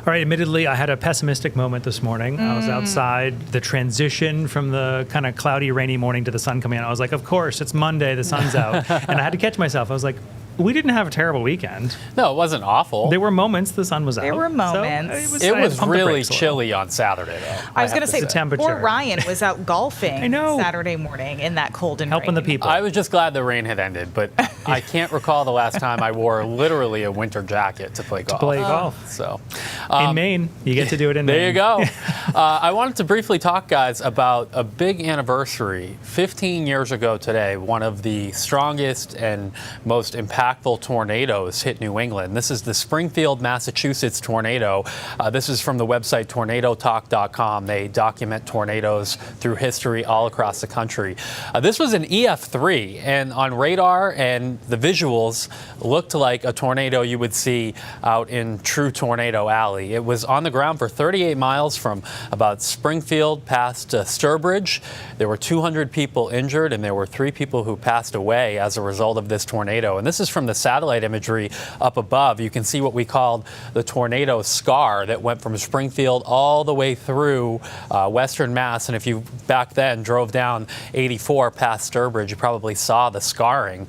All right, admittedly, I had a pessimistic moment this morning. I was outside, the transition from the kind of cloudy, rainy morning to the sun coming out. I was like, of course, it's Monday, the sun's out. And I had to catch myself. I was like, we didn't have a terrible weekend. No, it wasn't awful. There were moments the sun was out. There were moments. It was really chilly on Saturday, though. I was going to say, the temperature. poor Ryan was out golfing I know. Saturday morning in that cold and Helping rain. the people. I was just glad the rain had ended, but I can't recall the last time I wore literally a winter jacket to play golf. So, in Maine, you get to do it in Maine. There you go. I wanted to briefly talk, guys, about a big anniversary. 15 years ago today, one of the strongest and most impactful tornadoes hit New England. This is the Springfield, Massachusetts tornado. This is from the website tornadotalk.com. They document tornadoes through history all across the country. This was an EF3, and on radar and the visuals looked like a tornado you would see out in true Tornado Alley. It was on the ground for 38 miles from about Springfield past Sturbridge. There were 200 people injured, and there were 3 people who passed away as a result of this tornado. And this is from the satellite imagery up above. You can see what we called the tornado scar that went from Springfield all the way through Western Mass. And if you back then drove down 84 past Sturbridge, you probably saw the scarring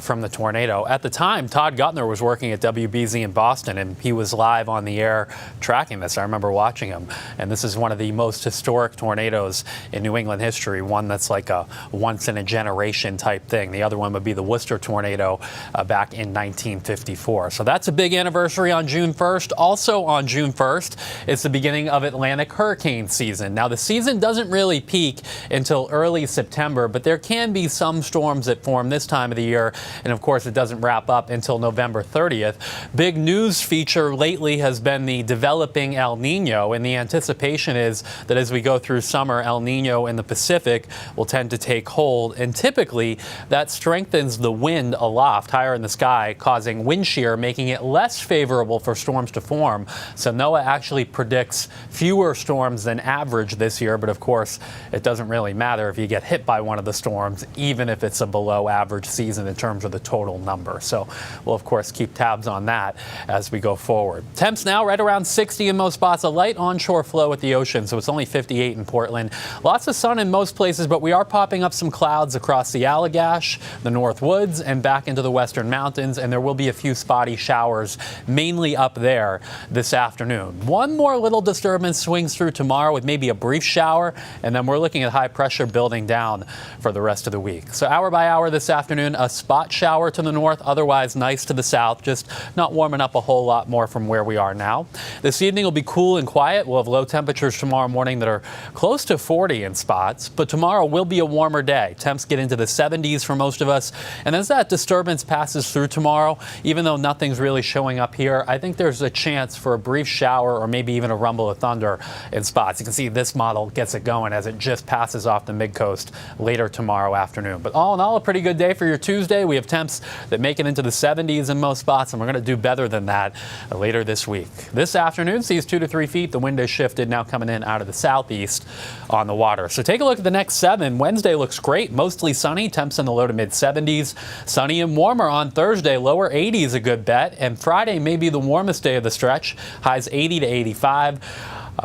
from the tornado. At the time, Todd Guttner was working at WBZ in Boston, and he was live on the air tracking this. I remember watching him. And this is one of the most historic tornadoes in New England history, one that's like a once-in-a-generation type thing. The other one would be the Worcester tornado back in 1954. So that's a big anniversary on June 1st. Also on June 1st, it's the beginning of Atlantic hurricane season. Now, the season doesn't really peak until early September, but there can be some storms that form this time of the year. And of course, it doesn't wrap up until November 30th. Big news feature lately has been the developing El Nino, and the anticipation is that as we go through summer, El Nino in the Pacific will tend to take hold. And typically, that strengthens the wind aloft, higher in the sky, causing wind shear, making it less favorable for storms to form. So NOAA actually predicts fewer storms than average this year, but of course, it doesn't really matter if you get hit by one of the storms, even if it's a below average season in terms of the total number. So we'll of course keep tabs on that as we go forward. Temps now right around 60 in most spots, a light onshore flow at the ocean, so it's only 58 in Portland. Lots of sun in most places, but we are popping up some clouds across the Allagash, the North Woods, and back into the western mountains, and there will be a few spotty showers, mainly up there this afternoon. One more little disturbance swings through tomorrow with maybe a brief shower, and then we're looking at high pressure building down for the rest of the week. So hour by hour this afternoon, a spot shower to the north, otherwise nice to the south, just not warming up a whole lot more from where we are now. This evening will be cool and quiet. We'll have low temperatures tomorrow morning that are close to 40 in spots, but tomorrow will be a warmer day. Temps get into the 70s for most of us, and as that disturbance passes through tomorrow, even though nothing's really showing up here, I think there's a chance for a brief shower or maybe even a rumble of thunder in spots. You can see this model gets it going as it just passes off the mid-coast later tomorrow afternoon. But all in all, a pretty good day for your Tuesday. We have temps that make it into the 70s in most spots, and we're going to do better than that later this week. This afternoon sees 2 to 3 feet. The wind has shifted, now coming in out of the southeast on the water. So take a look at the next 7. Wednesday looks great, mostly sunny, temps in the low to mid 70s. Sunny and warmer on Thursday, lower 80s a good bet, and Friday may be the warmest day of the stretch, highs 80 to 85.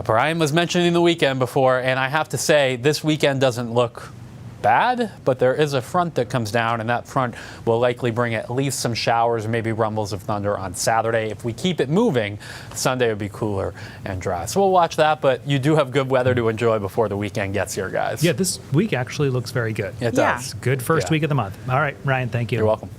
Brian was mentioning the weekend before, and I have to say this weekend doesn't look bad, but there is a front that comes down, and that front will likely bring at least some showers, maybe rumbles of thunder on Saturday. If we keep it moving, Sunday will be cooler and dry. So we'll watch that, but you do have good weather to enjoy before the weekend gets here, guys. Yeah, this week actually looks very good. It does. Good first week of the month. All right, Ryan, thank you. You're welcome.